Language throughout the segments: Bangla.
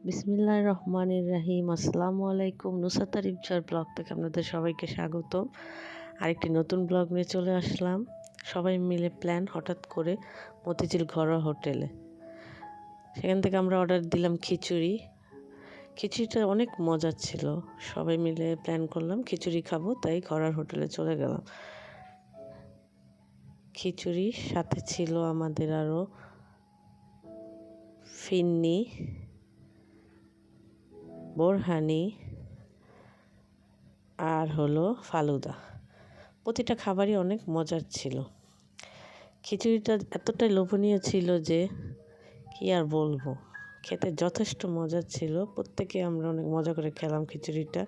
বিসমিল্লাহির রহমানির রহিম। আসসালামু আলাইকুম। নুসরাত আরিফজার ব্লগ থেকে আপনাদের সবাইকে স্বাগত। আরেকটি নতুন ব্লগ নিয়ে চলে আসলাম। সবাই মিলে প্ল্যান হঠাৎ করে মতিঝিল ঘরোয়া হোটেলে। সেখান থেকে আমরা অর্ডার দিলাম খিচুড়ি। খিচুড়িটা অনেক মজার ছিল। সবাই মিলে প্ল্যান করলাম খিচুড়ি খাবো, তাই ঘরোয়া হোটেলে চলে গেলাম। খিচুড়ির সাথে ছিল আমাদের আরও ফিন্নি, বোরহানি আর হলো ফালুদা। প্রতিটা খাবারই অনেক মজার ছিল। খিচুড়িটা এতটাই লোভনীয় ছিল যে কি আর বলবো, খেতে যথেষ্ট মজার ছিল। প্রত্যেকে আমরা অনেক মজা করে খেলাম খিচুড়িটা।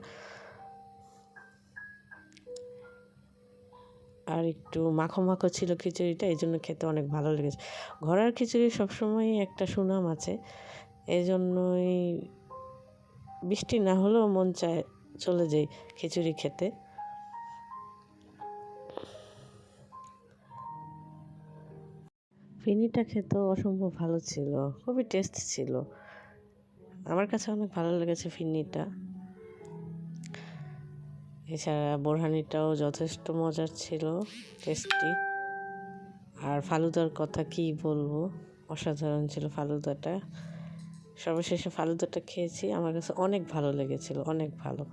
আর একটু মাখো মাখো ছিল খিচুড়িটা, এই জন্য খেতে অনেক ভালো লেগেছে। ঘরের খিচুড়ি সবসময়ই একটা সুনাম আছে, এই জন্যই বৃষ্টি না হলেও মন চায় চলে যাই খিচুড়ি খেতে। ফিনিটা খেতেও অসম্ভব ভালো ছিল, খুবই টেস্ট ছিল। আমার কাছে অনেক ভালো লেগেছে ফিন্নিটা। এছাড়া বোরহানিটাও যথেষ্ট মজার ছিল, টেস্টি। আর ফালুদার কথা কি বলবো, অসাধারণ ছিল ফালুদাটা। সর্বশেষে ফালুদাটা খেয়েছি, আমার কাছে অনেক ভালো লেগেছিল, অনেক ভালো।